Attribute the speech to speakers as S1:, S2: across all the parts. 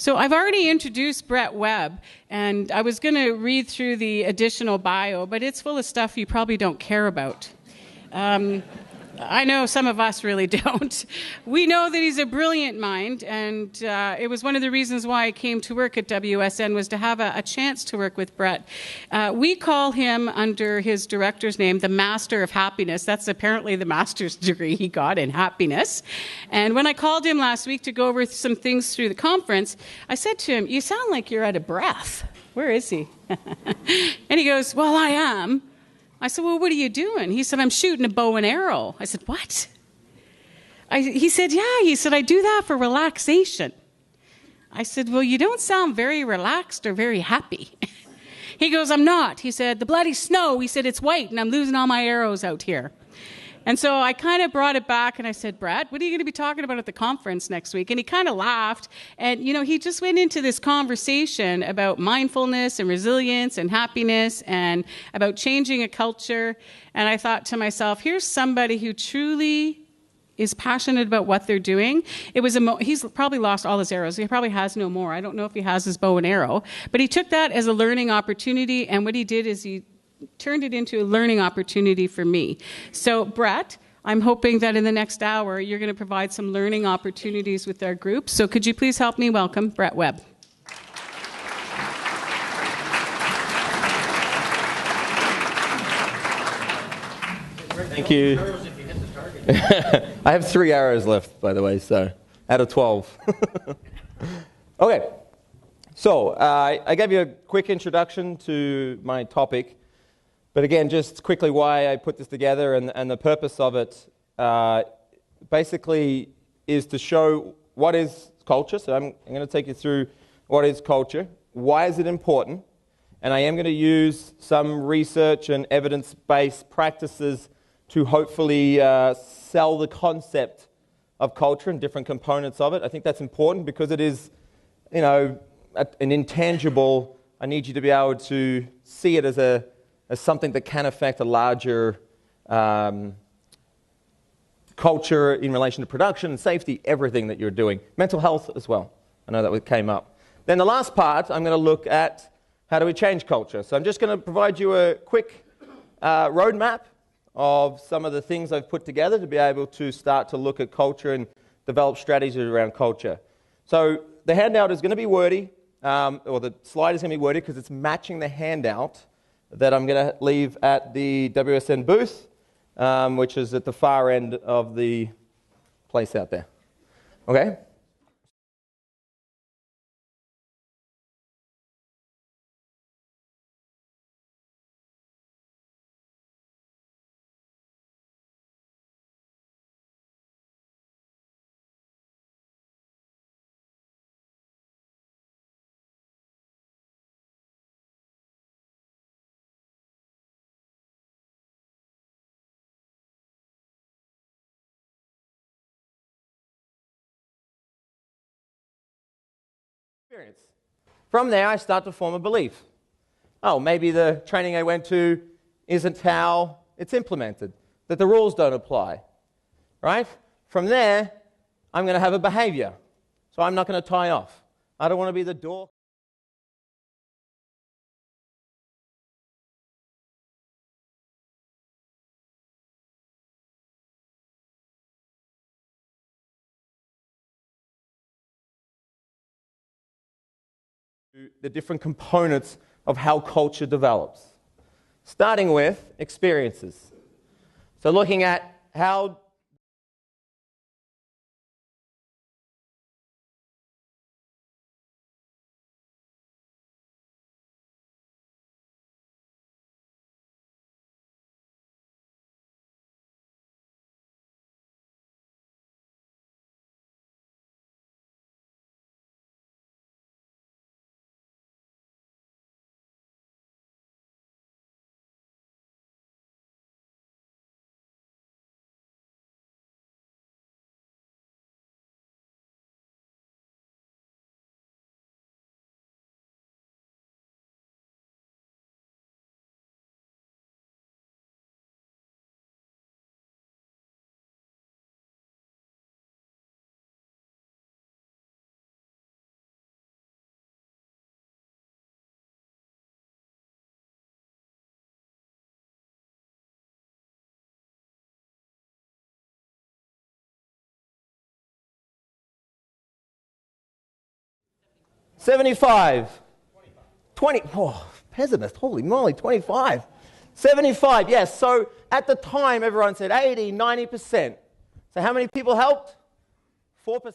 S1: So I've already introduced Brett Webb, and I was going to read through the additional bio, but it's full of stuff you probably don't care about. I know some of us really don't. We know that he's a brilliant mind, and it was one of the reasons why I came to work at WSN was to have a chance to work with Brett. We call him, under his director's name, the Master of Happiness. That's apparently the master's degree he got in happiness. And when I called him last week to go over some things through the conference, I said to him, "You sound like you're out of breath. Where is he?" And he goes, "Well, I am." I said, "Well, what are you doing?" He said, "I'm shooting a bow and arrow." I said, "What?" He said, "Yeah." He said, "I do that for relaxation." I said, "Well, you don't sound very relaxed or very happy." He goes, "I'm not." He said, "The bloody snow," he said, "it's white and I'm losing all my arrows out here." And so I kind of brought it back and I said, "Brett, what are you going to be talking about at the conference next week?" And he kind of laughed. And, he just went into this conversation about mindfulness and resilience and happiness and about changing a culture. And I thought to myself, here's somebody who truly is passionate about what they're doing. He's probably lost all his arrows. He probably has no more. I don't know if he has his bow and arrow. But he took that as a learning opportunity. And what he did is he turned it into a learning opportunity for me. So, Brett, I'm hoping that in the next hour, you're going to provide some learning opportunities with our group. So could you please help me welcome Brett Webb?
S2: Thank you. I have 3 arrows left, by the way, so out of 12. Okay. So I gave you a quick introduction to my topic. But again, just quickly why I put this together and the purpose of it basically is to show what is culture. So I'm going to take you through what is culture, why is it important, and I am going to use some research and evidence-based practices to hopefully sell the concept of culture and different components of it. I think that's important because it is, an intangible. I need you to be able to see it as something that can affect a larger culture in relation to production and safety, everything that you're doing. Mental health as well. I know that came up. Then the last part, I'm going to look at how do we change culture. So I'm just going to provide you a quick roadmap of some of the things I've put together to be able to start to look at culture and develop strategies around culture. So the handout is going to be wordy, or the slide is going to be wordy because it's matching the handout that I'm going to leave at the WSN booth, which is at the far end of the place out there. Okay? Experience. From there, I start to form a belief. Oh, maybe the training I went to isn't how it's implemented, that the rules don't apply, right? From there, I'm going to have a behavior. So I'm not going to tie off. I don't want to be the door. The different components of how culture develops, starting with experiences. So looking at how 75? 20. Oh, pessimist. Holy moly, 25. 75, yes. So at the time, everyone said 80, 90%. So how many people helped? 4%.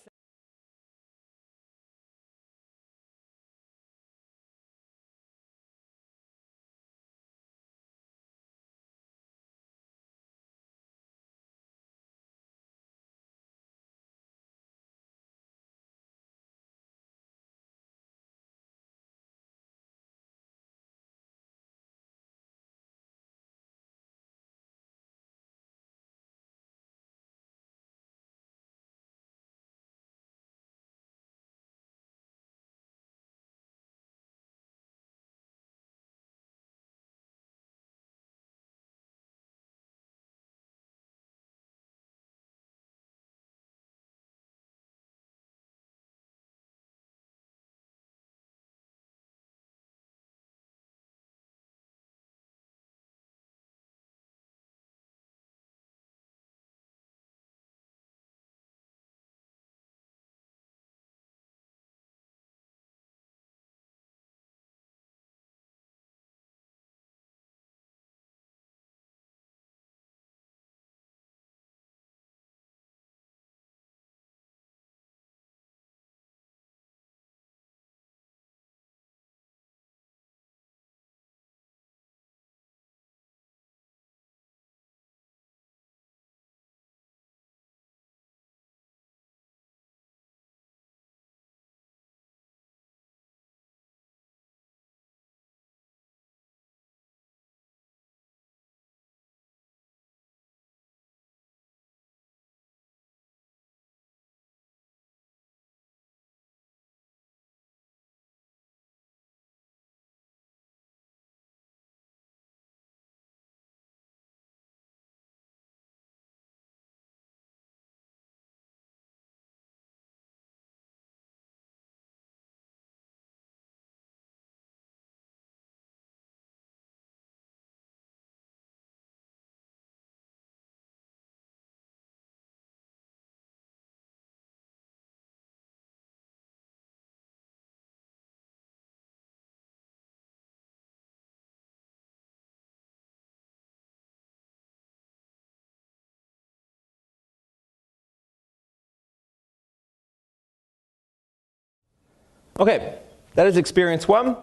S2: Okay, that is experience 1,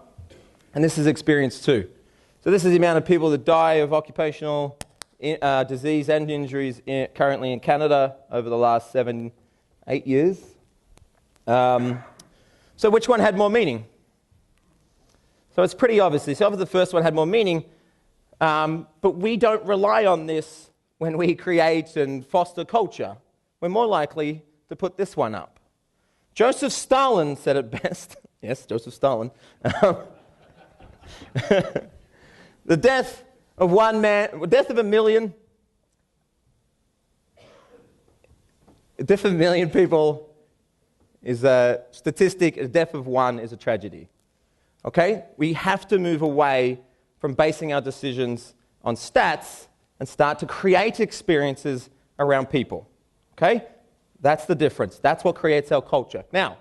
S2: and this is experience 2. So this is the amount of people that die of occupational disease and injuries currently in Canada over the last 7-8 years. So which one had more meaning? So it's pretty obvious. So obviously the first one had more meaning, but we don't rely on this when we create and foster culture. We're more likely to put this one up. Joseph Stalin said it best. Yes, Joseph Stalin. The death of one man, death of a million people is a statistic. A death of one is a tragedy. Okay? We have to move away from basing our decisions on stats and start to create experiences around people. Okay? That's the difference. That's what creates our culture. Now,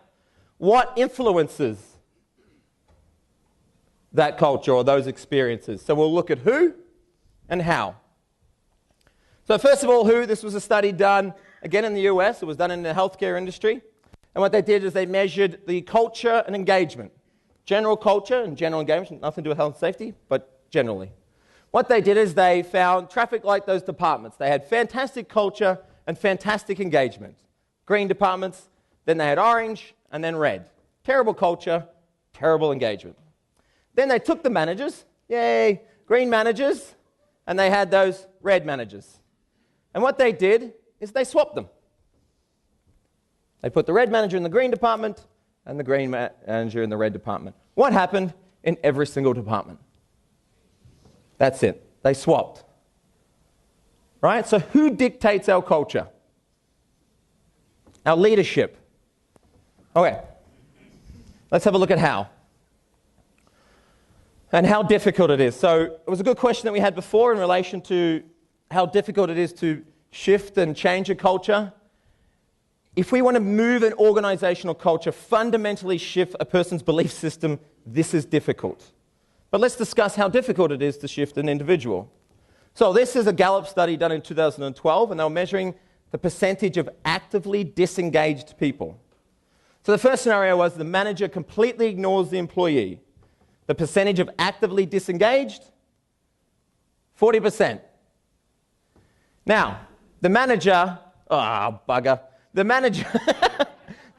S2: what influences that culture or those experiences? So we'll look at who and how. So first of all, who? This was a study done, again, in the US. It was done in the healthcare industry. And what they did is they measured the culture and engagement. General culture and general engagement, nothing to do with health and safety, but generally. What they did is they found traffic like those departments. They had fantastic culture and fantastic engagement. Green departments, then they had orange, and then red. Terrible culture, terrible engagement. Then they took the managers, yay, green managers, and they had those red managers. And what they did is they swapped them. They put the red manager in the green department and the green manager in the red department. What happened in every single department? That's it. They swapped. Right? So who dictates our culture? Our leadership. Okay. Let's have a look at how. And how difficult it is. So it was a good question that we had before in relation to how difficult it is to shift and change a culture. If we want to move an organizational culture, fundamentally shift a person's belief system, this is difficult. But let's discuss how difficult it is to shift an individual. So this is a Gallup study done in 2012, and they were measuring the percentage of actively disengaged people. So the first scenario was the manager completely ignores the employee. The percentage of actively disengaged, 40%. Now, the manager, the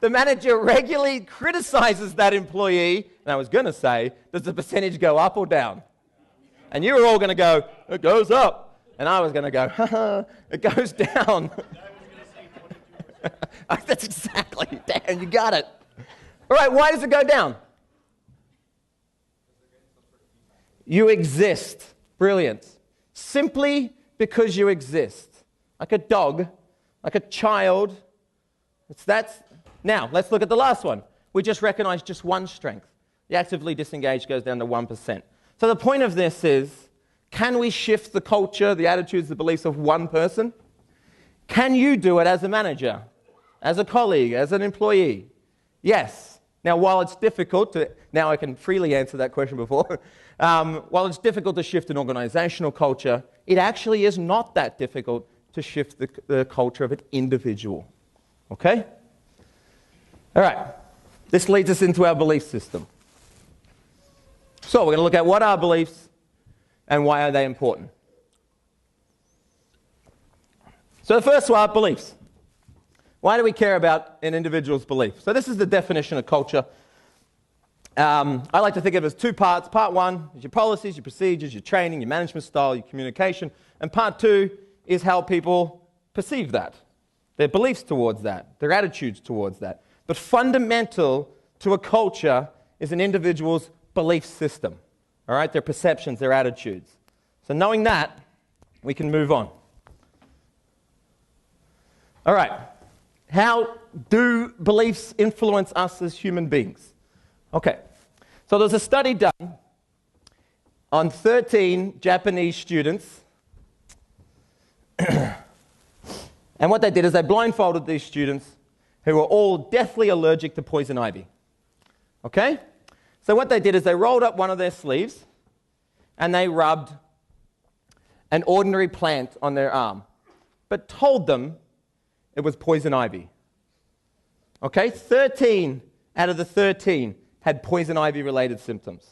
S2: manager regularly criticizes that employee, and I was going to say, does the percentage go up or down? And you were all going to go, it goes up. And I was going to go, it goes down. That's exactly, Dan, you got it. All right, why does it go down? You exist. Brilliant. Simply because you exist. Like a dog, like a child. Now, let's look at the last one. We just recognized just one strength. The actively disengaged goes down to 1%. So the point of this is, can we shift the culture, the attitudes, the beliefs of one person? Can you do it as a manager, as a colleague, as an employee? Yes. Now, while it's difficult now I can freely answer that question before. While it's difficult to shift an organizational culture, it actually is not that difficult to shift the culture of an individual. Okay? All right. This leads us into our belief system. So we're going to look at what are beliefs and why are they important. So the first one, beliefs. Why do we care about an individual's belief? So this is the definition of culture. I like to think of it as two parts. Part one is your policies, your procedures, your training, your management style, your communication. And part two is how people perceive that, their beliefs towards that, their attitudes towards that. But fundamental to a culture is an individual's belief system, all right, their perceptions, their attitudes. So knowing that, we can move on. All right, how do beliefs influence us as human beings? Okay, so there's a study done on 13 Japanese students. And what they did is they blindfolded these students who were all deathly allergic to poison ivy. Okay? So what they did is they rolled up one of their sleeves and they rubbed an ordinary plant on their arm, but told them it was poison ivy. Okay? 13 out of the 13 had poison ivy-related symptoms.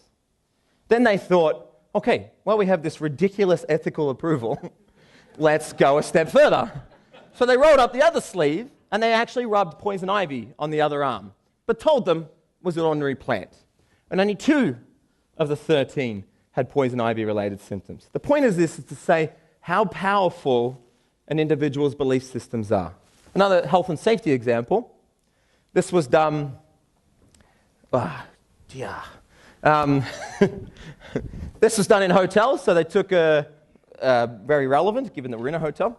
S2: Then they thought, okay, well, we have this ridiculous ethical approval. Let's go a step further. So they rolled up the other sleeve, and they actually rubbed poison ivy on the other arm, but told them it was an ordinary plant. And only 2 of the 13 had poison ivy-related symptoms. The point is this, is to say how powerful an individual's belief systems are. Another health and safety example. This was done... this was done in hotels, so they took very relevant, given that we're in a hotel.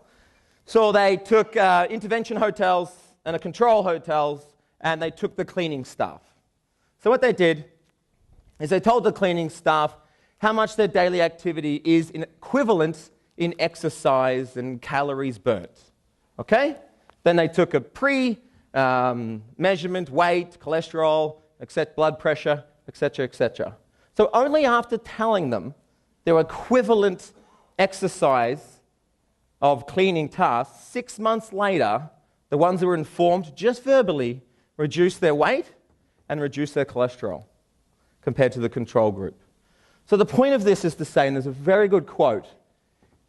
S2: So they took intervention hotels and control hotels, and they took the cleaning staff. So what they did is they told the cleaning staff how much their daily activity is equivalent in exercise and calories burnt. Okay? Then they took a pre-measurement, weight, cholesterol, except blood pressure, etc., etc. So only after telling them their equivalent exercise of cleaning tasks, 6 months later, the ones who were informed just verbally reduced their weight and reduced their cholesterol compared to the control group. So the point of this is to say, and there's a very good quote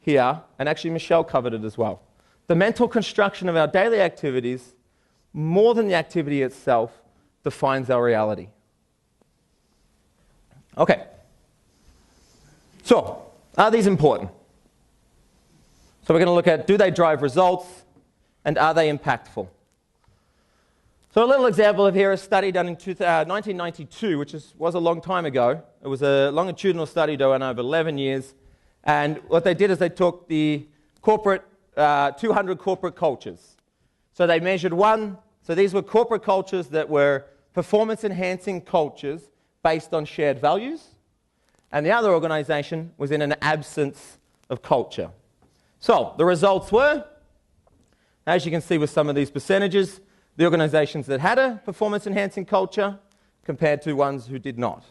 S2: here, and actually Michelle covered it as well, the mental construction of our daily activities, more than the activity itself, defines our reality. Okay. So, are these important? So we're going to look at, do they drive results, and are they impactful? So a little example of here, a study done in 1992, which was a long time ago. It was a longitudinal study done over 11 years. And what they did is they took the 200 corporate cultures. So they measured so these were corporate cultures that were performance-enhancing cultures based on shared values. And the other organization was in an absence of culture. So the results were, as you can see with some of these percentages, the organizations that had a performance-enhancing culture compared to ones who did not.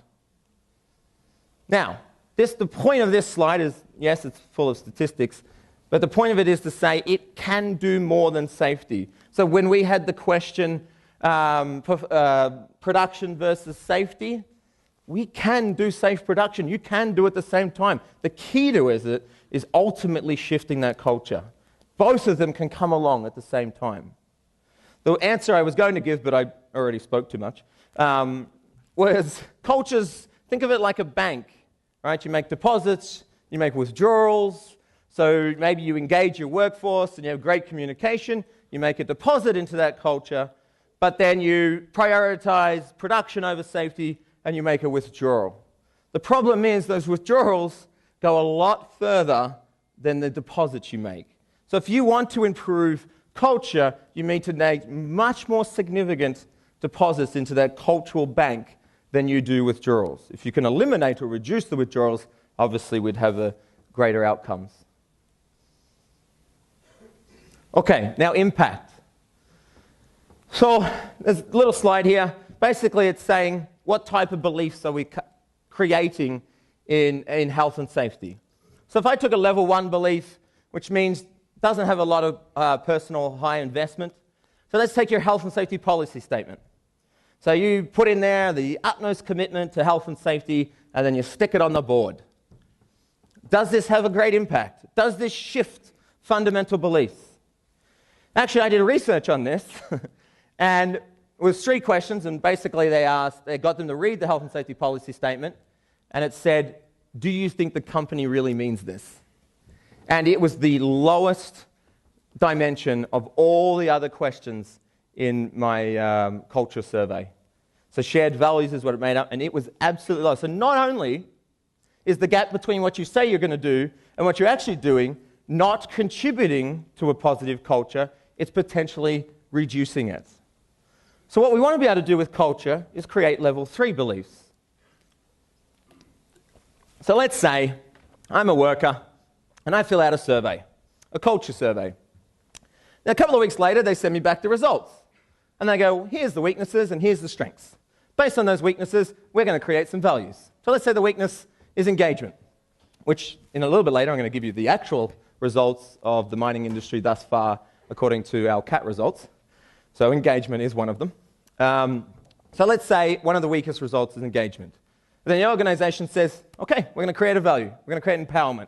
S2: Now, the point of this slide is, yes, it's full of statistics, but the point of it is to say it can do more than safety. So when we had the question, production versus safety, we can do safe production. You can do it at the same time. The key to it is ultimately shifting that culture. Both of them can come along at the same time. The answer I was going to give, but I already spoke too much, was cultures, think of it like a bank, right? You make deposits, you make withdrawals, so maybe you engage your workforce and you have great communication, you make a deposit into that culture, but then you prioritize production over safety and you make a withdrawal. The problem is those withdrawals go a lot further than the deposits you make. So if you want to improve culture, you need to make much more significant deposits into that cultural bank than you do withdrawals. If you can eliminate or reduce the withdrawals, obviously we'd have greater outcomes. Okay, now impact. So there's a little slide here. Basically it's saying what type of beliefs are we creating in health and safety. So if I took a level 1 belief, which means it doesn't have a lot of personal high investment. So let's take your health and safety policy statement. So you put in there the utmost commitment to health and safety, and then you stick it on the board. Does this have a great impact? Does this shift fundamental beliefs? Actually, I did research on this, and it was 3 questions, and basically they got them to read the health and safety policy statement, and it said, do you think the company really means this? And it was the lowest dimension of all the other questions in my culture survey. So shared values is what it made up, and it was absolutely low. So not only is the gap between what you say you're going to do and what you're actually doing not contributing to a positive culture, it's potentially reducing it. So what we want to be able to do with culture is create level 3 beliefs. So let's say I'm a worker and I fill out a survey, a culture survey. Now a couple of weeks later they send me back the results and they go, here's the weaknesses and here's the strengths. Based on those weaknesses, we're going to create some values. So let's say the weakness is engagement, which in a little bit later I'm going to give you the actual results of the mining industry thus far according to our CAT results. So engagement is one of them. So let's say one of the weakest results is engagement. Then the organization says, okay, we're going to create a value. We're going to create empowerment.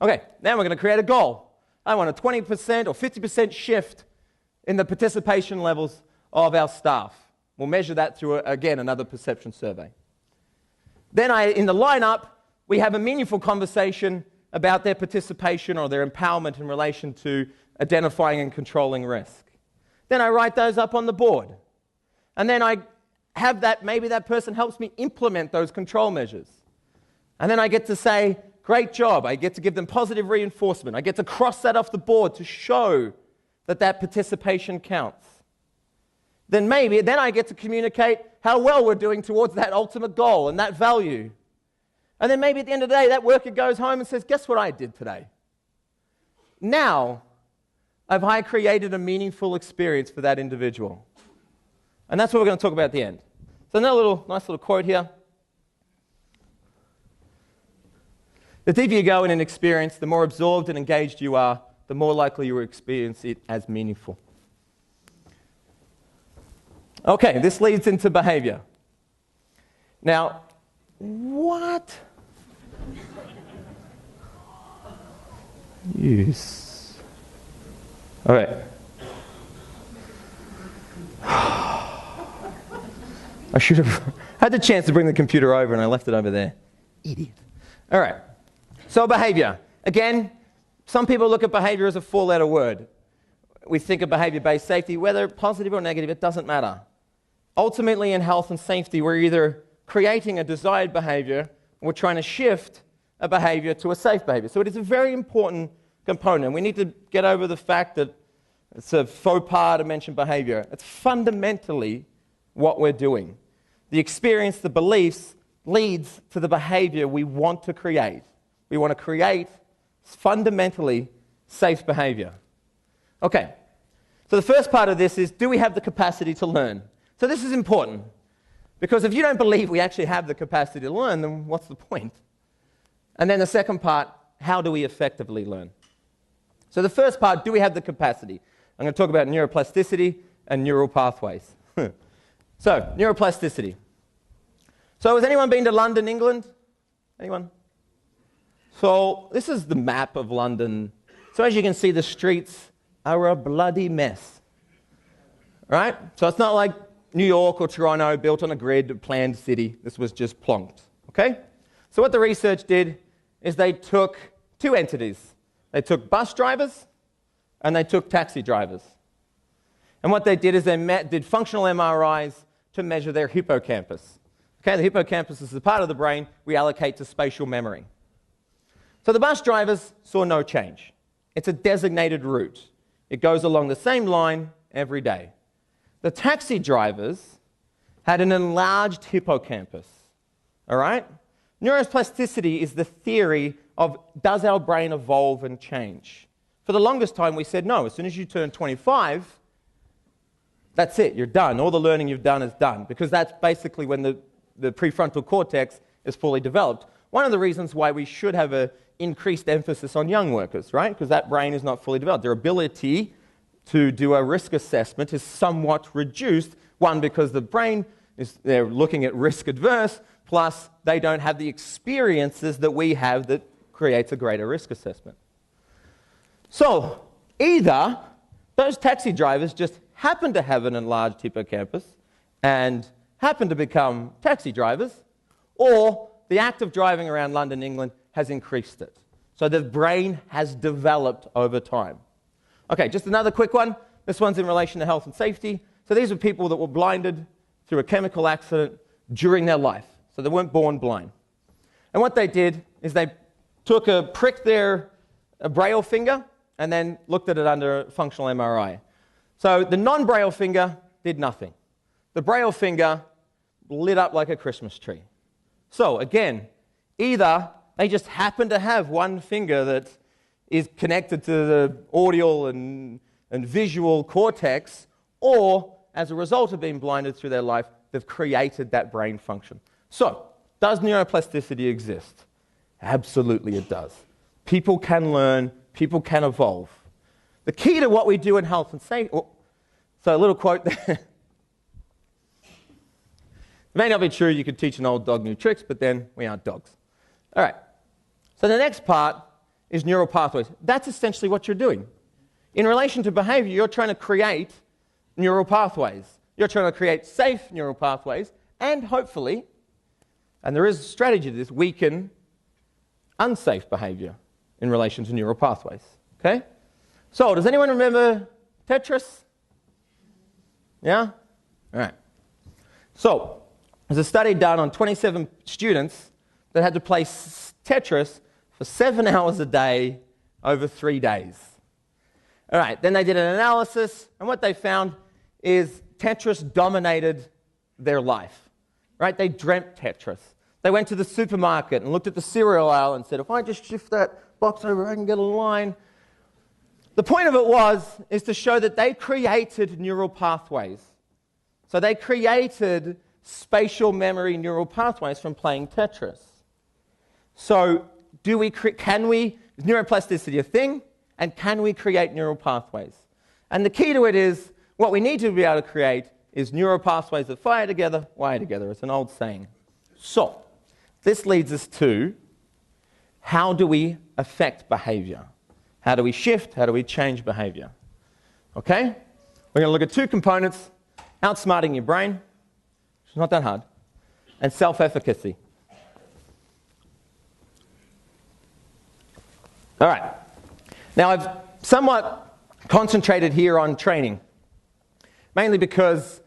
S2: Okay, now we're going to create a goal. I want a 20% or 50% shift in the participation levels of our staff. We'll measure that through, again, another perception survey. Then in the lineup, we have a meaningful conversation about their participation or their empowerment in relation to identifying and controlling risk. Then I write those up on the board. And then I have that, maybe that person helps me implement those control measures. And then I get to say, great job. I get to give them positive reinforcement. I get to cross that off the board to show that that participation counts. Then I get to communicate how well we're doing towards that ultimate goal and that value. And then maybe at the end of the day, that worker goes home and says, guess what I did today? Now, have I created a meaningful experience for that individual? And that's what we're going to talk about at the end. So another nice little quote here. The deeper you go in an experience, the more absorbed and engaged you are, the more likely you will experience it as meaningful. Okay, this leads into behavior. Now, what? Yes. All right. I should have had the chance to bring the computer over and I left it over there. Idiot. All right. So behavior. Again, some people look at behavior as a 4-letter word. We think of behavior-based safety, whether positive or negative, it doesn't matter. Ultimately, in health and safety, we're either creating a desired behavior or we're trying to shift a behavior to a safe behavior. So it is a very important component. We need to get over the fact that it's a faux pas to mention behavior. It's fundamentally what we're doing. The experience, the beliefs, leads to the behavior we want to create. We want to create fundamentally safe behavior. Okay, So the first part of this is, do we have the capacity to learn? So this is important, because if you don't believe we actually have the capacity to learn, then what's the point? And then the second part, how do we effectively learn? So the first part, do we have the capacity? I'm going to talk about neuroplasticity and neural pathways. So, neuroplasticity. So has anyone been to London, England? Anyone? So this is the map of London. So as you can see, the streets are a bloody mess. Right? So it's not like New York or Toronto built on a grid, a planned city. This was just plonked. Okay? So what the research did is they took two entities. They took bus drivers and they took taxi drivers. And what they did is they did functional MRIs to measure their hippocampus. Okay, the hippocampus is the part of the brain we allocate to spatial memory. So the bus drivers saw no change. It's a designated route. It goes along the same line every day. The taxi drivers had an enlarged hippocampus. All right? Neuroplasticity is the theory of, does our brain evolve and change? For the longest time, we said no. As soon as you turn 25, that's it. You're done. All the learning you've done is done, because that's basically when the prefrontal cortex is fully developed. One of the reasons why we should have an increased emphasis on young workers, right? Because that brain is not fully developed. Their ability to do a risk assessment is somewhat reduced. One, because the brain they're looking at risk adverse, plus they don't have the experiences that we have that creates a greater risk assessment. So either those taxi drivers just happen to have an enlarged hippocampus and happen to become taxi drivers, or the act of driving around London, England has increased it. So the brain has developed over time. Okay, just another quick one. This one's in relation to health and safety. So these are people that were blinded through a chemical accident during their life. So they weren't born blind. And what they did is they pricked their braille finger and then looked at it under functional MRI. So the non-braille finger did nothing. The braille finger lit up like a Christmas tree. So again, either they just happen to have one finger that is connected to the audial and visual cortex, or as a result of being blinded through their life, they've created that brain function. So, does neuroplasticity exist? Absolutely it does. People can learn, people can evolve. The key to what we do in health and safety, so a little quote there. It may not be true, you could teach an old dog new tricks, but then we aren't dogs. All right, so the next part is neural pathways. That's essentially what you're doing. In relation to behavior, you're trying to create neural pathways. You're trying to create safe neural pathways, and hopefully, and there is a strategy to this, weaken unsafe behavior in relation to neural pathways. Okay? So, does anyone remember Tetris? Yeah? All right. So, there's a study done on 27 students that had to play Tetris for 7 hours a day over 3 days. All right, then they did an analysis, and what they found is Tetris dominated their life. Right? They dreamt Tetris. They went to the supermarket and looked at the cereal aisle and said, if I just shift that box over, I can get a line. The point of it is to show that they created neural pathways. So they created spatial memory neural pathways from playing Tetris. So is neuroplasticity a thing? And can we create neural pathways? And the key to it is, what we need to be able to create is neural pathways that fire together, wire together. It's an old saying. So, this leads us to, how do we affect behavior? How do we shift? How do we change behavior? Okay? We're going to look at two components: outsmarting your brain, which is not that hard, and self-efficacy. All right. Now, I've somewhat concentrated here on training, mainly because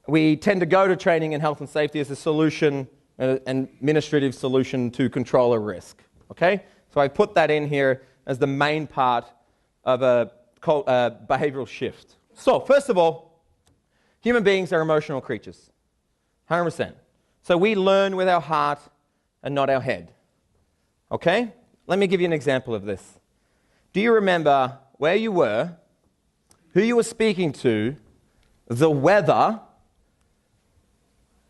S2: we tend to go to training in health and safety as a solution, an administrative solution to control a risk. Okay? So I put that in here as the main part of a behavioral shift. So, first of all, human beings are emotional creatures. 100%. So we learn with our heart and not our head. Okay? Let me give you an example of this. Do you remember where you were, who you were speaking to, the weather,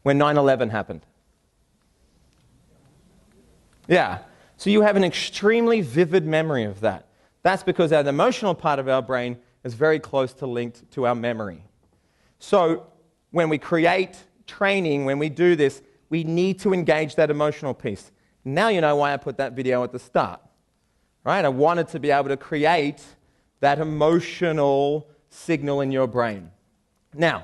S2: when 9/11 happened. Yeah. So you have an extremely vivid memory of that. That's because the emotional part of our brain is very close to linked to our memory. So when we create training, when we do this, we need to engage that emotional piece. Now you know why I put that video at the start, right? I wanted to be able to create that emotional signal in your brain. Now,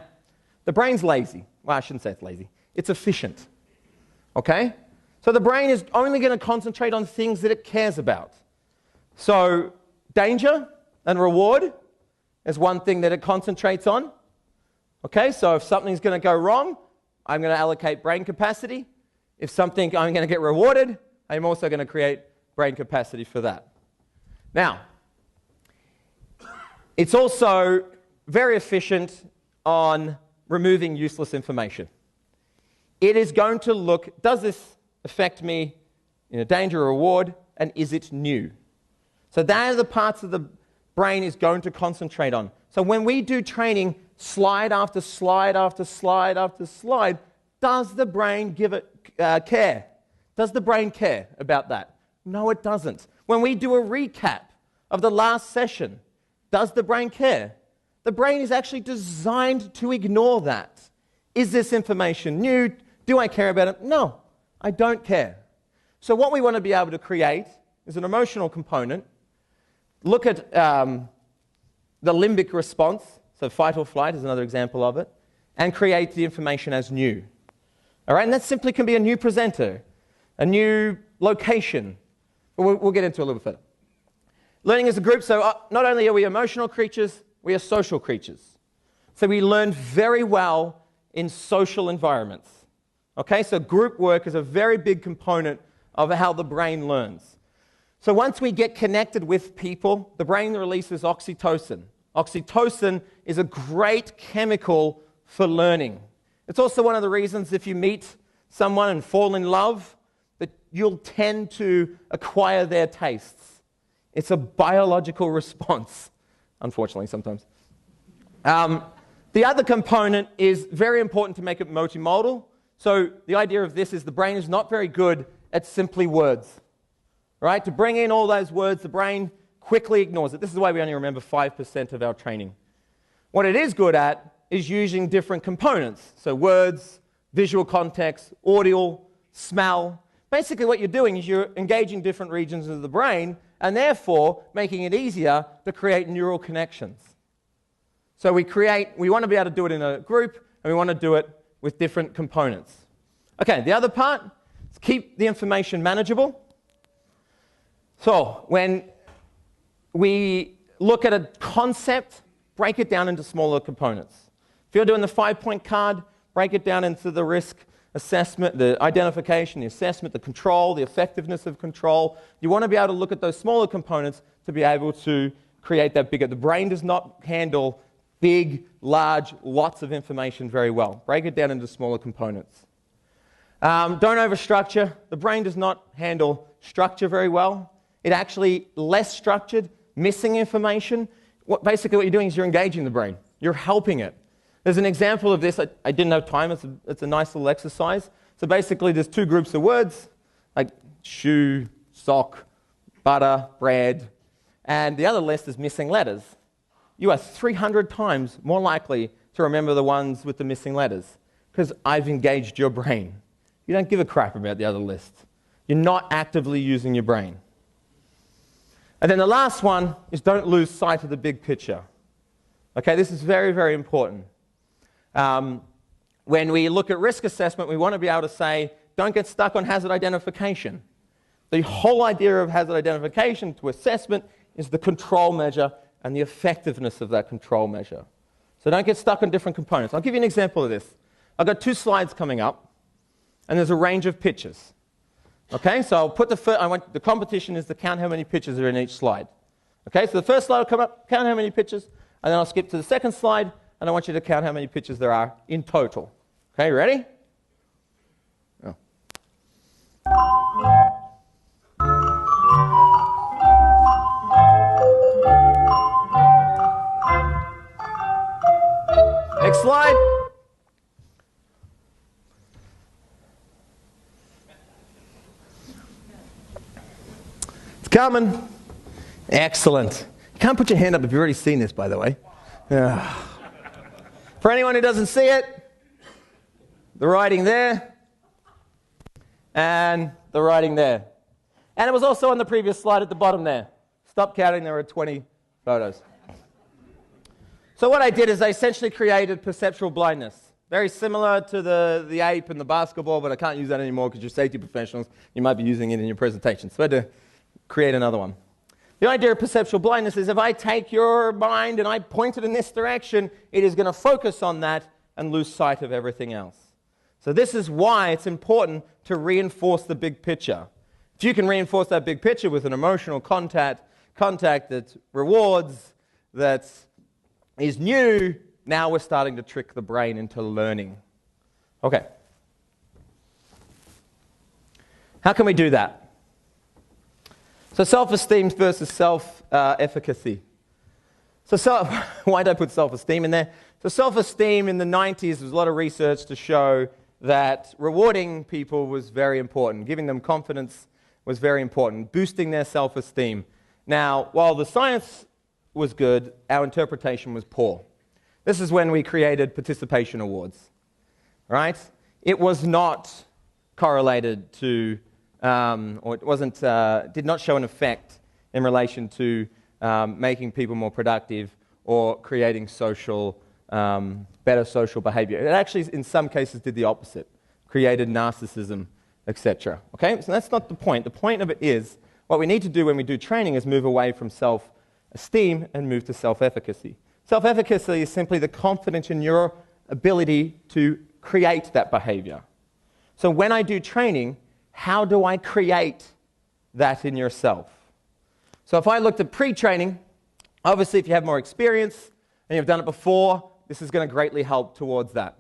S2: the brain's lazy. Well, I shouldn't say it's lazy. It's efficient, okay? So the brain is only going to concentrate on things that it cares about. So danger and reward is one thing that it concentrates on. Okay, so if something's going to go wrong, I'm going to allocate brain capacity. If something I'm going to get rewarded, I'm also going to create brain capacity for that. Now, it's also very efficient on removing useless information. It is going to look, does this affect me in a danger or reward, and is it new? So that are the parts of the brain is going to concentrate on. So when we do training, slide after slide after slide after slide, does the brain give it care? Does the brain care about that? No, it doesn't. When we do a recap of the last session, does the brain care? The brain is actually designed to ignore that. Is this information new? Do I care about it? No, I don't care. So what we want to be able to create is an emotional component. Look at the limbic response, so fight or flight is another example of it, and create the information as new. All right, and that simply can be a new presenter, a new location. We'll get into it a little bit further. Learning as a group, so not only are we emotional creatures, we are social creatures. So we learn very well in social environments. Okay, so group work is a very big component of how the brain learns. So once we get connected with people, the brain releases oxytocin. Oxytocin is a great chemical for learning. It's also one of the reasons if you meet someone and fall in love, that you'll tend to acquire their tastes. It's a biological response, unfortunately, sometimes. The other component is very important to make it multimodal. So the idea of this is the brain is not very good at simply words. Right? To bring in all those words, the brain quickly ignores it. This is why we only remember 5% of our training. What it is good at is using different components. So words, visual context, audio, smell. Basically what you're doing is you're engaging different regions of the brain and therefore making it easier to create neural connections. So we want to be able to do it in a group and we want to do it with different components. Okay, the other part is keep the information manageable. So when we look at a concept, break it down into smaller components. If you're doing the 5-point card, break it down into the risk assessment, the identification, the assessment, the control, the effectiveness of control. You want to be able to look at those smaller components to be able to create that bigger. The brain does not handle big, large, lots of information very well. Break it down into smaller components. Don't overstructure. The brain does not handle structure very well. It actually less structured, missing information. Basically what you're doing is you're engaging the brain. You're helping it. There's an example of this. I didn't have time. It's a nice little exercise. So basically there's two groups of words, like shoe, sock, butter, bread, and the other list is missing letters. You are 300 times more likely to remember the ones with the missing letters because I've engaged your brain. You don't give a crap about the other list. You're not actively using your brain. And then the last one is don't lose sight of the big picture. Okay, this is very, very important. When we look at risk assessment, we want to be able to say, don't get stuck on hazard identification. The whole idea of hazard identification to assessment is the control measure and the effectiveness of that control measure. So don't get stuck on different components. I'll give you an example of this. I've got 2 slides coming up, and there's a range of pictures. Okay, so I'll put the competition is to count how many pictures are in each slide. Okay, so the first slide will come up, count how many pictures, and then I'll skip to the second slide, and I want you to count how many pictures there are in total. Okay, ready? Oh. Next slide. It's coming. Excellent. You can't put your hand up if you've already seen this, by the way. For anyone who doesn't see it, the writing there and the writing there. And it was also on the previous slide at the bottom there. Stop counting, there were 20 photos. So what I did is I essentially created perceptual blindness. Very similar to the ape and the basketball, but I can't use that anymore because you're safety professionals. You might be using it in your presentation. So I had to create another one. The idea of perceptual blindness is if I take your mind and I point it in this direction, it is going to focus on that and lose sight of everything else. So this is why it's important to reinforce the big picture. If you can reinforce that big picture with an emotional contact that rewards, that is new, now we're starting to trick the brain into learning. Okay. How can we do that? So self-esteem versus self-efficacy. Why did I put self-esteem in there? So self-esteem in the 90s, there was a lot of research to show that rewarding people was very important. Giving them confidence was very important. Boosting their self-esteem. Now, while the science was good, our interpretation was poor. This is when we created participation awards, right? It was not correlated to or it wasn't, did not show an effect in relation to making people more productive or creating better social behavior. It actually, in some cases, did the opposite, created narcissism, etc. Okay, so that's not the point. The point of it is, what we need to do when we do training is move away from self-esteem and move to self-efficacy. Self-efficacy is simply the confidence in your ability to create that behavior. So when I do training, how do I create that in yourself? So if I looked at pre-training, obviously if you have more experience and you've done it before, this is going to greatly help towards that.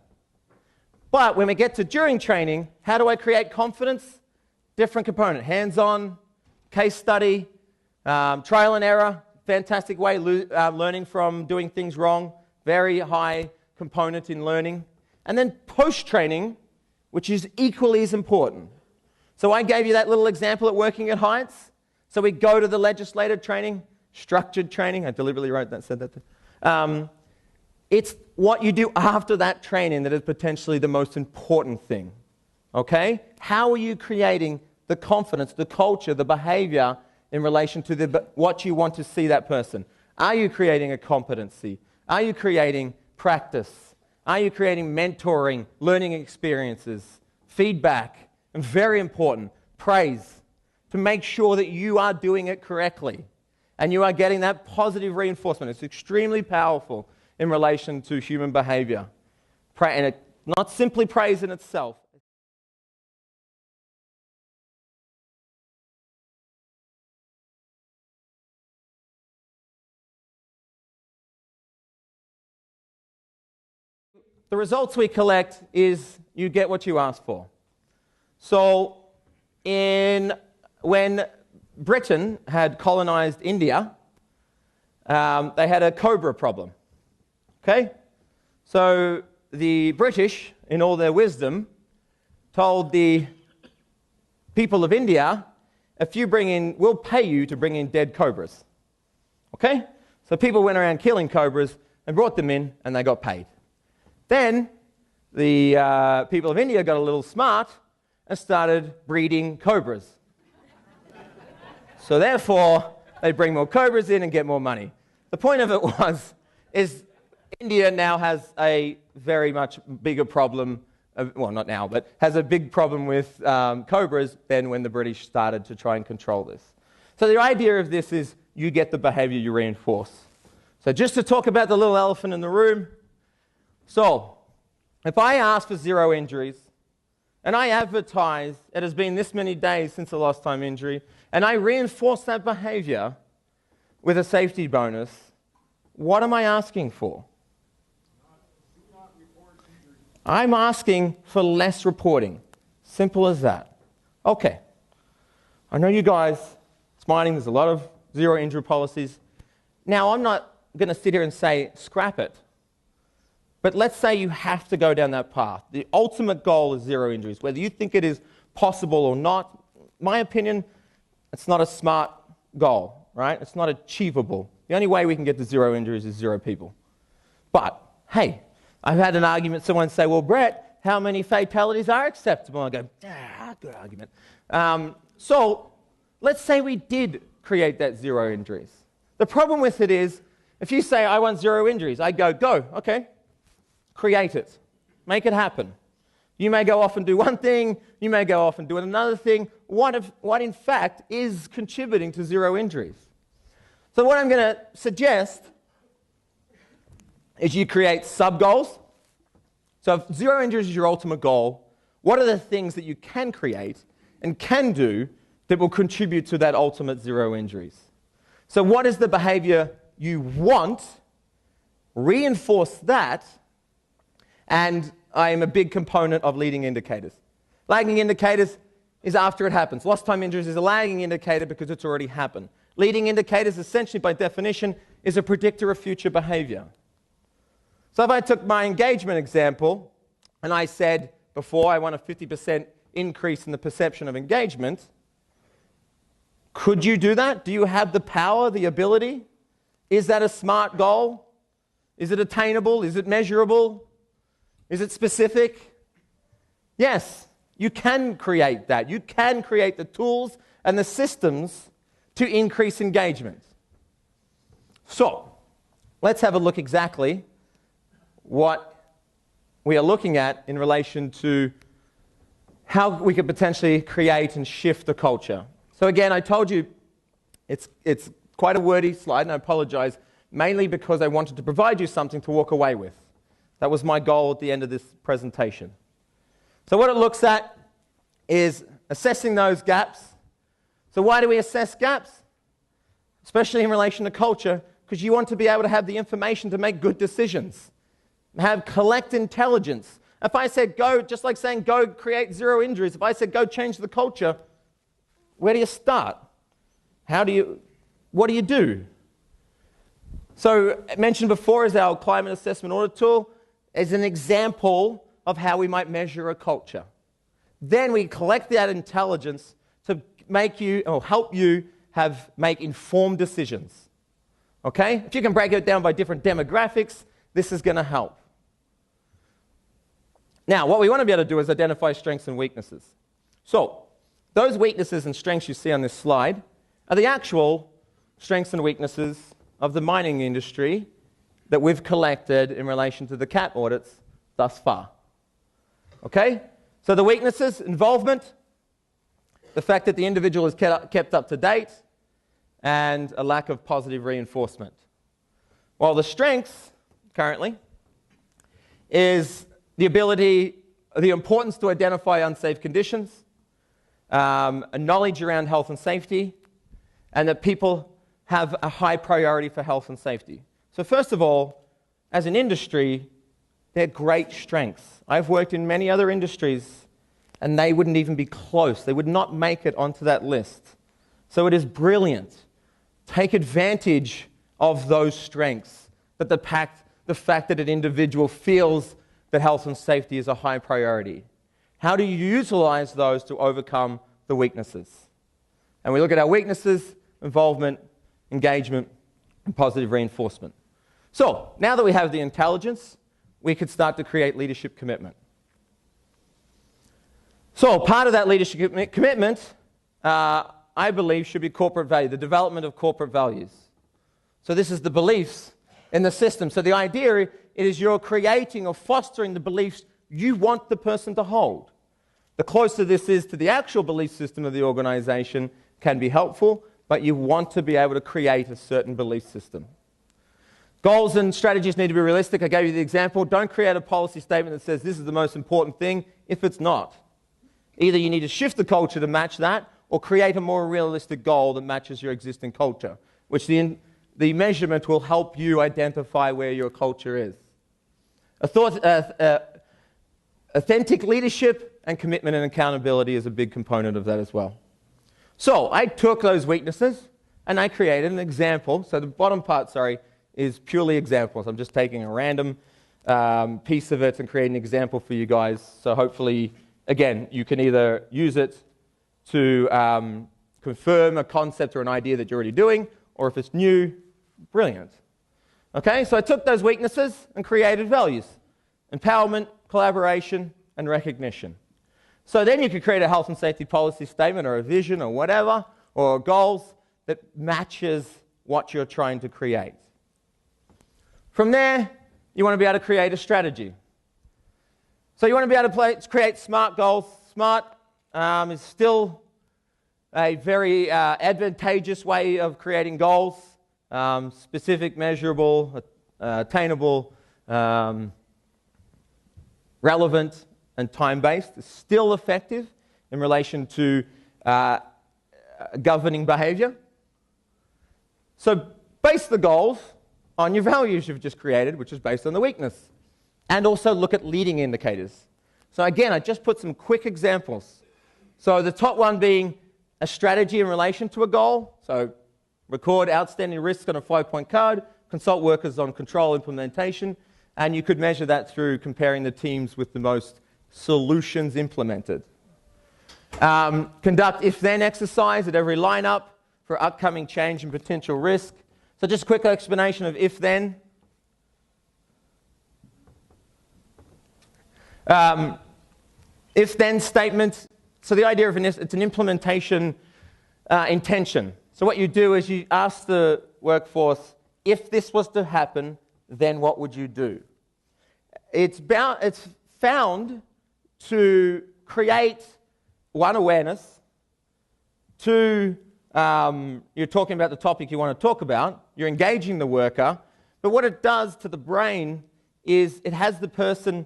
S2: But when we get to during training, how do I create confidence? Different component, hands-on, case study, trial and error, fantastic way, learning from doing things wrong, very high component in learning. And then post-training, which is equally as important. So I gave you that little example at Working at Heights. So we go to the legislative training, structured training. I deliberately said that. It's what you do after that training that is potentially the most important thing. Okay? How are you creating the confidence, the culture, the behavior in relation to what you want to see that person? Are you creating a competency? Are you creating practice? Are you creating mentoring, learning experiences, feedback? And very important, praise, to make sure that you are doing it correctly and you are getting that positive reinforcement. It's extremely powerful in relation to human behavior. And not simply praise in itself. The results we collect is you get what you ask for. So when Britain had colonized India, they had a cobra problem. Okay? So the British, in all their wisdom, told the people of India, we'll pay you to bring in dead cobras. Okay? So people went around killing cobras and brought them in and they got paid. Then the people of India got a little smart and started breeding cobras. So therefore, they bring more cobras in and get more money. The point of it is India now has a very much bigger problem, well, not now, but has a big problem with cobras than when the British started to try and control this. So the idea of this is you get the behavior you reinforce. So just to talk about the little elephant in the room. So if I ask for 0 injuries, and I advertise it has been this many days since the last time injury, and I reinforce that behavior with a safety bonus, what am I asking for? I'm asking for less reporting. Simple as that. Okay. I know you guys smiling, there's a lot of 0 injury policies. Now, I'm not going to sit here and say, scrap it. But let's say you have to go down that path. The ultimate goal is 0 injuries. Whether you think it is possible or not, my opinion, it's not a smart goal, right? It's not achievable. The only way we can get to 0 injuries is 0 people. But, hey, I've had an argument, someone say, well, Brett, how many fatalities are acceptable? I go, good argument. So, let's say we did create that 0 injuries. The problem with it is, if you say, I want 0 injuries, I go, okay, create it. Make it happen. You may go off and do one thing, you may go off and do another thing. What in fact is contributing to 0 injuries? So what I'm going to suggest is you create sub-goals. So if 0 injuries is your ultimate goal, what are the things that you can create and can do that will contribute to that ultimate 0 injuries? So what is the behavior you want? Reinforce that, and I am a big component of leading indicators. Lagging indicators is after it happens. Lost time injuries is a lagging indicator because it's already happened. Leading indicators, essentially by definition, is a predictor of future behavior. So if I took my engagement example, and I said before I want a 50% increase in the perception of engagement, could you do that? Do you have the power, the ability? Is that a smart goal? Is it attainable? Is it measurable? Is it specific? Yes, you can create that. You can create the tools and the systems to increase engagement. So, let's have a look exactly what we are looking at in relation to how we could potentially create and shift the culture. So again, I told you it's quite a wordy slide, and I apologize, mainly because I wanted to provide you something to walk away with. That was my goal at the end of this presentation. So what it looks at is assessing those gaps. So why do we assess gaps? Especially in relation to culture, because you want to be able to have the information to make good decisions. Collect intelligence. If I said go, just like saying go create 0 injuries, if I said go change the culture, where do you start? What do you do? So mentioned before is our climate assessment audit tool as an example of how we might measure a culture. Then we collect that intelligence to make you, or help you make informed decisions. Okay? If you can break it down by different demographics, this is going to help. Now, what we want to be able to do is identify strengths and weaknesses. So, those weaknesses and strengths you see on this slide are the actual strengths and weaknesses of the mining industry that we've collected in relation to the CAT audits thus far. Okay? So the weaknesses, involvement, the fact that the individual is kept up to date, and a lack of positive reinforcement. While the strengths, currently, is the ability, the importance to identify unsafe conditions, a knowledge around health and safety, and that people have a high priority for health and safety. So first of all, as an industry, they're great strengths. I've worked in many other industries, and they wouldn't even be close. They would not make it onto that list. So it is brilliant. Take advantage of those strengths, that the fact that an individual feels that health and safety is a high priority. How do you utilize those to overcome the weaknesses? And we look at our weaknesses, involvement, engagement, and positive reinforcement. So, now that we have the intelligence, we could start to create leadership commitment. So, part of that leadership commitment, I believe, should be corporate value, the development of corporate values. So this is the beliefs in the system. So the idea is you're creating or fostering the beliefs you want the person to hold. The closer this is to the actual belief system of the organization can be helpful, but you want to be able to create a certain belief system. Goals and strategies need to be realistic. I gave you the example. Don't create a policy statement that says this is the most important thing if it's not. Either you need to shift the culture to match that, or create a more realistic goal that matches your existing culture, which the measurement will help you identify where your culture is. Authentic leadership and commitment and accountability is a big component of that as well. So I took those weaknesses and I created an example. So the bottom part, is purely examples. I'm just taking a random piece of it and create an example for you guys. So hopefully, again, you can either use it to confirm a concept or an idea that you're already doing, or if it's new, brilliant. Okay, so I took those weaknesses and created values: empowerment, collaboration, and recognition. So then you could create a health and safety policy statement or a vision or whatever, or goals that matches what you're trying to create. From there, you want to be able to create a strategy. So you want to be able to create SMART goals. SMART is still a very advantageous way of creating goals: specific, measurable, attainable, relevant, and time-based. It's still effective in relation to governing behavior. So base the goals on your values you've just created, which is based on the weakness. And also look at leading indicators. So again, I just put some quick examples. So the top one being a strategy in relation to a goal. So record outstanding risks on a 5-point card, consult workers on control implementation, and you could measure that through comparing the teams with the most solutions implemented. Conduct if-then exercise at every lineup for upcoming change and potential risk. So just a quick explanation of if-then. If-then statement. So the idea of it's an implementation intention. So what you do is you ask the workforce, if this was to happen, then what would you do? It's found to create, one, awareness, two, you're talking about the topic you want to talk about, you're engaging the worker, but what it does to the brain is it has the person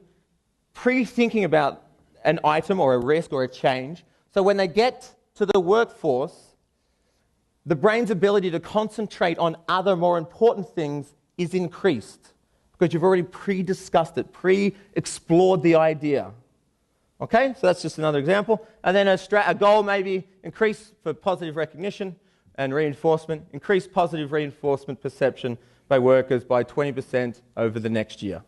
S2: pre-thinking about an item or a risk or a change, so when they get to the workforce, the brain's ability to concentrate on other more important things is increased because you've already pre-discussed it, pre-explored the idea. Okay, so that's just another example. And then a goal may be increase for positive recognition and reinforcement, increase positive reinforcement perception by workers by 20% over the next year.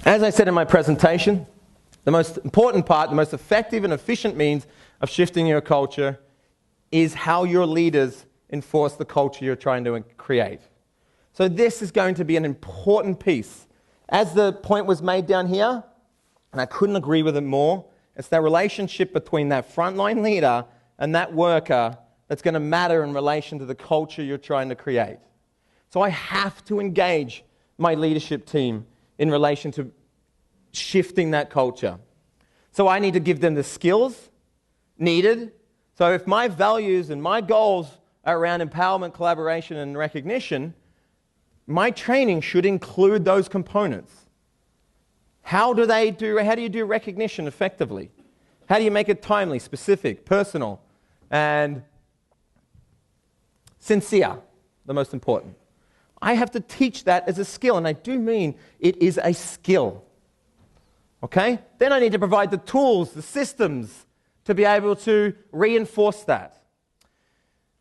S2: As I said in my presentation, the most important part, the most effective and efficient means of shifting your culture is how your leaders enforce the culture you're trying to create. So this is going to be an important piece. As the point was made down here, and I couldn't agree with it more, it's that relationship between that frontline leader and that worker that's going to matter in relation to the culture you're trying to create. So I have to engage my leadership team in relation to shifting that culture. So I need to give them the skills needed. So if my values and my goals are around empowerment, collaboration, and recognition, my training should include those components. How do you do recognition effectively? How do you make it timely, specific, personal, and sincere? The most important. I have to teach that as a skill, and I do mean it is a skill. Okay? Then I need to provide the tools, the systems, to be able to reinforce that.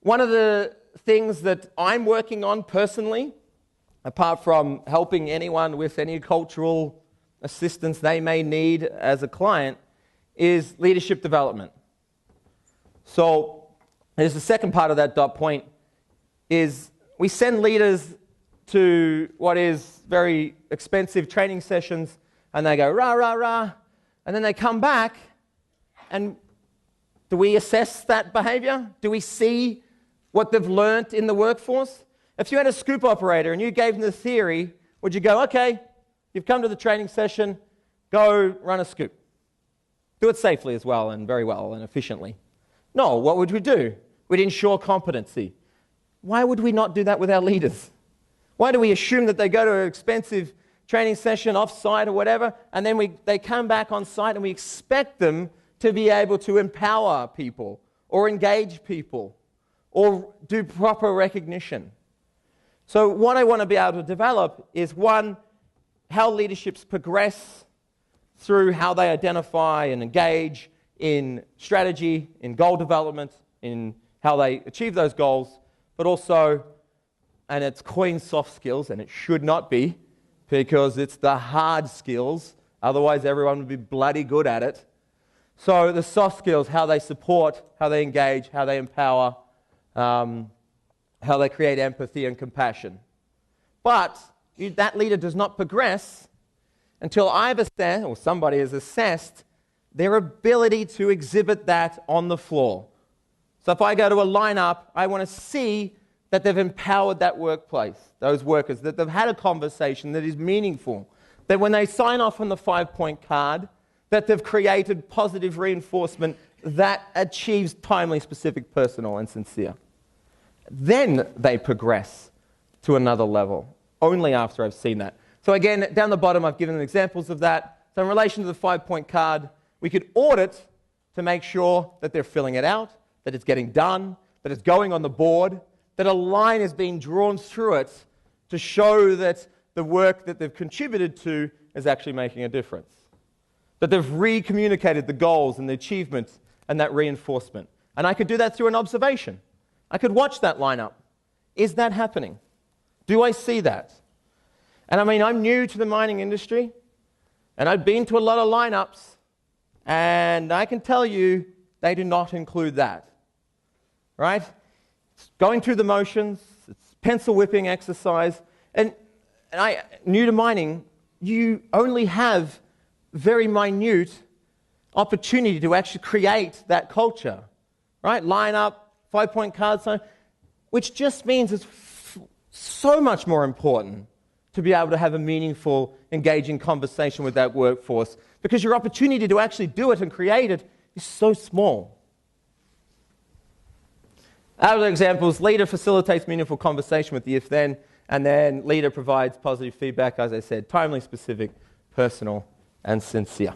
S2: One of the things that I'm working on personally, apart from helping anyone with any cultural assistance they may need as a client, is leadership development. So there's the second part of that dot point, is we send leaders to what is very expensive training sessions, and they go, rah, rah, rah, and then they come back, and do we assess that behavior? Do we see what they've learnt in the workforce? If you had a scoop operator and you gave them the theory, would you go, okay, you've come to the training session, go run a scoop. Do it safely as well and very well and efficiently. No, what would we do? We'd ensure competency. Why would we not do that with our leaders? Why do we assume that they go to an expensive training session off-site or whatever, and then they come back on site and we expect them to be able to empower people or engage people or do proper recognition? So what I want to be able to develop is, one, how leaderships progress through how they identify and engage in strategy, in goal development, in how they achieve those goals, but also, and it's coined soft skills, and it should not be, because it's the hard skills. Otherwise, everyone would be bloody good at it. So the soft skills, how they support, how they engage, how they empower, how they create empathy and compassion. But that leader does not progress until I've assessed, or somebody has assessed, their ability to exhibit that on the floor. So if I go to a lineup, I want to see that they've empowered that workplace, those workers, that they've had a conversation that is meaningful, that when they sign off on the 5-point card, that they've created positive reinforcement that achieves timely, specific, personal, and sincere. Then they progress to another level, only after I've seen that. So again, down the bottom, I've given examples of that. So in relation to the 5-point card, we could audit to make sure that they're filling it out, that it's getting done, that it's going on the board, that a line is being drawn through it to show that the work that they've contributed to is actually making a difference. That they've re-communicated the goals and the achievements and that reinforcement. And I could do that through an observation. I could watch that lineup. Is that happening? Do I see that? And I mean, I'm new to the mining industry, and I've been to a lot of lineups, and I can tell you they do not include that. Right? It's going through the motions, it's pencil whipping exercise, and new to mining, you only have very minute opportunity to actually create that culture. Right? Line up, 5-point card sign, which just means it's so much more important to be able to have a meaningful, engaging conversation with that workforce, because your opportunity to actually do it and create it is so small. Other examples, leader facilitates meaningful conversation with the if-then, and then leader provides positive feedback, as I said, timely, specific, personal, and sincere.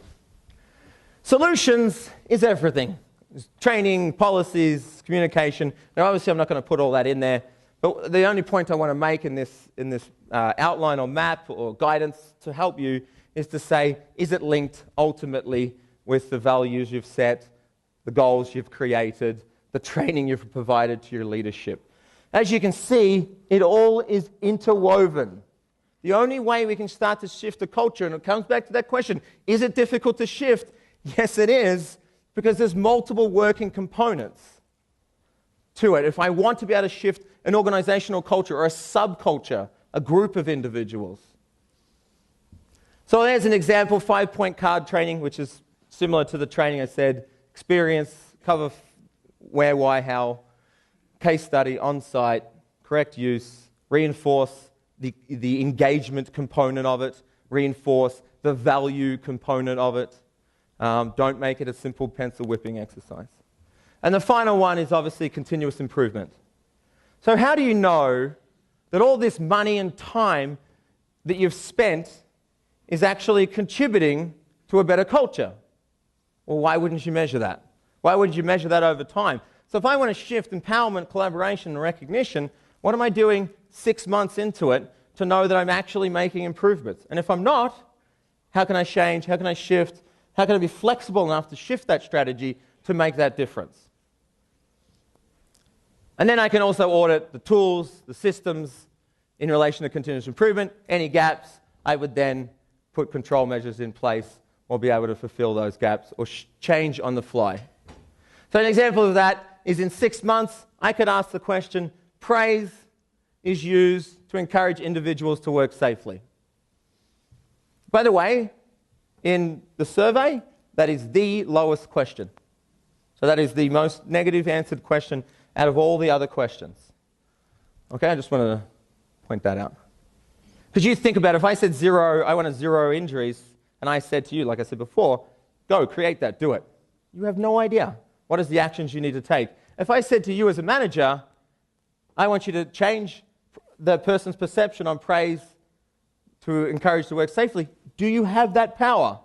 S2: Solutions is everything. It's training, policies, communication. Now, obviously, I'm not going to put all that in there, but the only point I want to make in this outline or map or guidance to help you is to say, is it linked ultimately with the values you've set, the goals you've created, the training you've provided to your leadership? As you can see, it all is interwoven. The only way we can start to shift the culture, and it comes back to that question, is it difficult to shift? Yes, it is, because there's multiple working components to it. If I want to be able to shift an organizational culture or a subculture, a group of individuals. So there's an example, 5-point card training, which is similar to the training I said, experience, cover where, why, how, case study, on-site, correct use, reinforce the engagement component of it, reinforce the value component of it. Don't make it a simple pencil whipping exercise. And the final one is obviously continuous improvement. So how do you know that all this money and time that you've spent is actually contributing to a better culture? Well, why wouldn't you measure that? Why wouldn't you measure that over time? So if I want to shift empowerment, collaboration, and recognition, what am I doing 6 months into it to know that I'm actually making improvements? And if I'm not, how can I change? How can I shift? How can I be flexible enough to shift that strategy to make that difference? And then I can also audit the tools, the systems in relation to continuous improvement. Any gaps, I would then put control measures in place or be able to fulfill those gaps or change on the fly. So an example of that is in 6 months, I could ask the question, praise is used to encourage individuals to work safely. By the way, in the survey, that is the lowest question. So that is the most negative answered question out of all the other questions. Okay, I just wanted to point that out. Because you think about it, if I said zero, I want 0 injuries, and I said to you, like I said before, go, create that, do it. You have no idea what is the actions you need to take. If I said to you as a manager, I want you to change the person's perception on praise to encourage to work safely, do you have that power?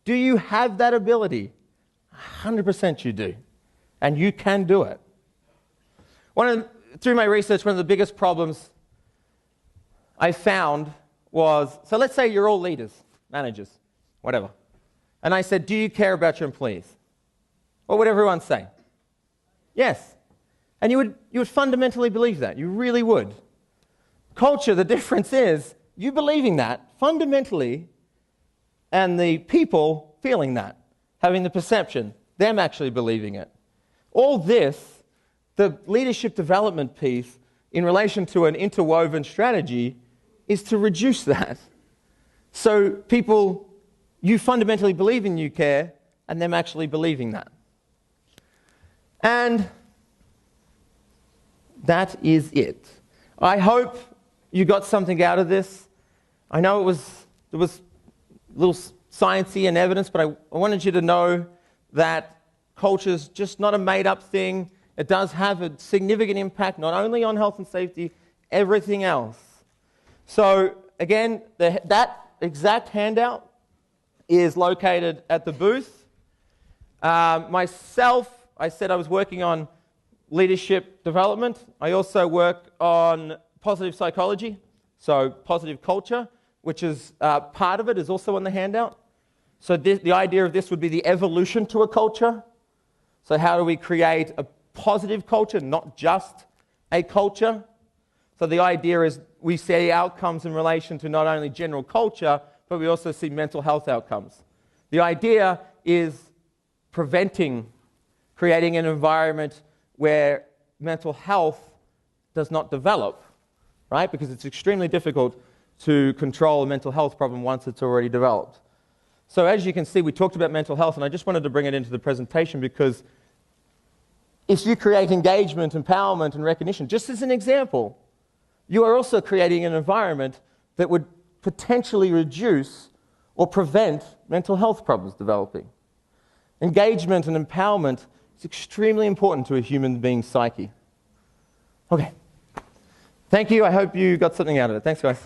S2: Do you have that ability? 100% you do. And you can do it. Through my research, one of the biggest problems I found was, so let's say you're all leaders, managers, whatever. And I said, do you care about your employees? What would everyone say? Yes. And you would fundamentally believe that. You really would. Culture, the difference is you believing that fundamentally and the people feeling that, having the perception, them actually believing it. All this, the leadership development piece in relation to an interwoven strategy, is to reduce that. So people, you fundamentally believe in you care, and them actually believing that. And that is it. I hope you got something out of this. I know there was a little sciencey and evidence, but I wanted you to know that culture is just not a made-up thing. It does have a significant impact, not only on health and safety, everything else. So again, that exact handout is located at the booth. Myself, I said I was working on leadership development. I also work on positive psychology, so positive culture, which is part of it, is also on the handout. So the idea of this would be the evolution to a culture. So how do we create a positive culture, not just a culture? So the idea is we see outcomes in relation to not only general culture, but we also see mental health outcomes. The idea is creating an environment where mental health does not develop, right? Because it's extremely difficult to control a mental health problem once it's already developed. So as you can see, we talked about mental health, and I just wanted to bring it into the presentation because if you create engagement, empowerment, and recognition, just as an example, you are also creating an environment that would potentially reduce or prevent mental health problems developing. Engagement and empowerment is extremely important to a human being's psyche. Okay. Thank you. I hope you got something out of it. Thanks, guys.